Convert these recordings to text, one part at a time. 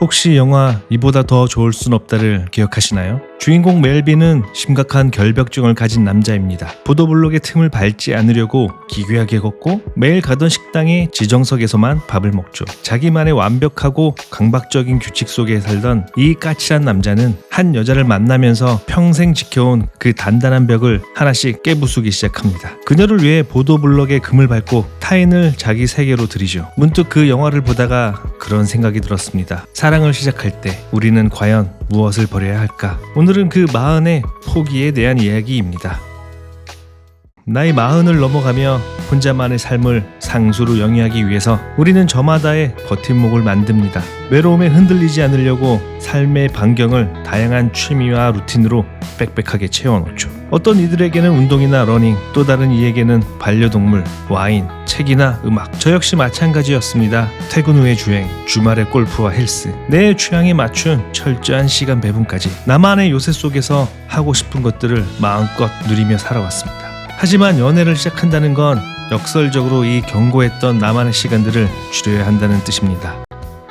혹시 영화 이보다 더 좋을 순 없다를 기억하시나요? 주인공 멜빈은 심각한 결벽증을 가진 남자입니다. 보도블록의 틈을 밟지 않으려고 기괴하게 걷고 매일 가던 식당의 지정석에서만 밥을 먹죠. 자기만의 완벽하고 강박적인 규칙 속에 살던 이 까칠한 남자는 한 여자를 만나면서 평생 지켜온 그 단단한 벽을 하나씩 깨부수기 시작합니다. 그녀를 위해 보도블록의 금을 밟고 타인을 자기 세계로 들이죠. 문득 그 영화를 보다가 그런 생각이 들었습니다. 사랑을 시작할 때 우리는 과연 무엇을 버려야 할까? 오늘은 그 마흔의 포기에 대한 이야기입니다. 나이 40을 넘어가며 혼자만의 삶을 상수로 영위하기 위해서 우리는 저마다의 버팀목을 만듭니다. 외로움에 흔들리지 않으려고 삶의 반경을 다양한 취미와 루틴으로 빽빽하게 채워놓죠. 어떤 이들에게는 운동이나 러닝, 또 다른 이에게는 반려동물, 와인, 책이나 음악. 저 역시 마찬가지였습니다. 퇴근 후의 주행, 주말의 골프와 헬스, 내 취향에 맞춘 철저한 시간 배분까지 나만의 요새 속에서 하고 싶은 것들을 마음껏 누리며 살아왔습니다. 하지만 연애를 시작한다는 건 역설적으로 이 견고했던 나만의 시간들을 줄여야 한다는 뜻입니다.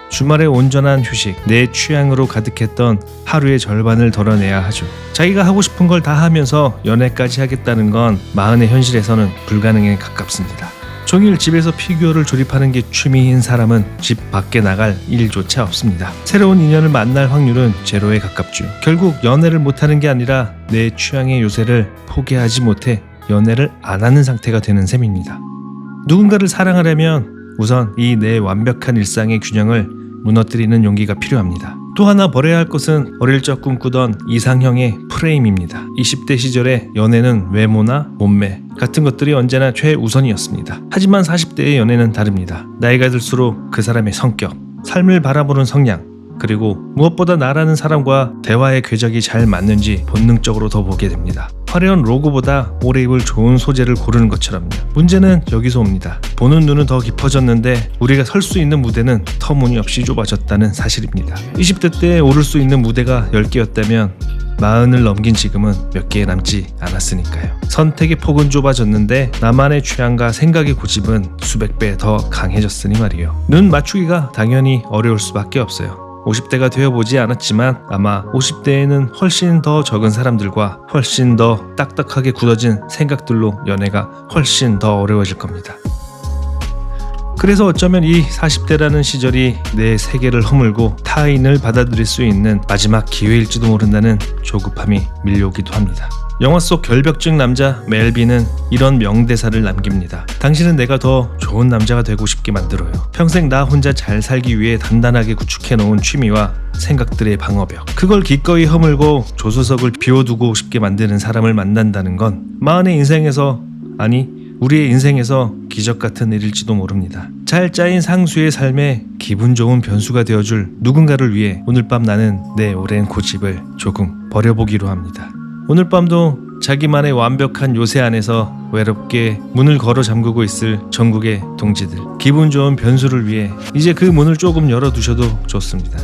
주말의 온전한 휴식, 내 취향으로 가득했던 하루의 절반을 덜어내야 하죠. 자기가 하고 싶은 걸 다 하면서 연애까지 하겠다는 건 마흔의 현실에서는 불가능에 가깝습니다. 종일 집에서 피규어를 조립하는 게 취미인 사람은 집 밖에 나갈 일조차 없습니다. 새로운 인연을 만날 확률은 제로에 가깝죠. 결국 연애를 못하는 게 아니라 내 취향의 요새를 포기하지 못해 연애를 안 하는 상태가 되는 셈입니다. 누군가를 사랑하려면 우선 이 내 완벽한 일상의 균형을 무너뜨리는 용기가 필요합니다. 또 하나 버려야 할 것은 어릴 적 꿈꾸던 이상형의 프레임입니다. 20대 시절의 연애는 외모나 몸매 같은 것들이 언제나 최우선이었습니다. 하지만 40대의 연애는 다릅니다. 나이가 들수록 그 사람의 성격, 삶을 바라보는 성향, 그리고 무엇보다 나라는 사람과 대화의 궤적이 잘 맞는지 본능적으로 더 보게 됩니다. 화려한 로고보다 오래 입을 좋은 소재를 고르는 것처럼요. 문제는 여기서 옵니다. 보는 눈은 더 깊어졌는데 우리가 설 수 있는 무대는 터무니없이 좁아졌다는 사실입니다. 20대 때 오를 수 있는 무대가 10개였다면 40을 넘긴 지금은 몇 개 남지 않았으니까요. 선택의 폭은 좁아졌는데 나만의 취향과 생각의 고집은 수백 배 더 강해졌으니 말이에요. 눈 맞추기가 당연히 어려울 수밖에 없어요. 50대가 되어보지 않았지만 아마 50대에는 훨씬 더 적은 사람들과 훨씬 더 딱딱하게 굳어진 생각들로 연애가 훨씬 더 어려워질 겁니다. 그래서 어쩌면 이 40대라는 시절이 내 세계를 허물고 타인을 받아들일 수 있는 마지막 기회일지도 모른다는 조급함이 밀려오기도 합니다. 영화 속 결벽증 남자 멜빈은 이런 명대사를 남깁니다. 당신은 내가 더 좋은 남자가 되고 싶게 만들어요. 평생 나 혼자 잘 살기 위해 단단하게 구축해놓은 취미와 생각들의 방어벽, 그걸 기꺼이 허물고 조수석을 비워두고 싶게 만드는 사람을 만난다는 건 마흔의 인생에서, 아니 우리의 인생에서 기적 같은 일일지도 모릅니다. 잘 짜인 상수의 삶에 기분 좋은 변수가 되어줄 누군가를 위해 오늘 밤 나는 내 오랜 고집을 조금 버려보기로 합니다. 오늘 밤도 자기만의 완벽한 요새 안에서 외롭게 문을 걸어 잠그고 있을 전국의 동지들, 기분 좋은 변수를 위해 이제 그 문을 조금 열어두셔도 좋습니다.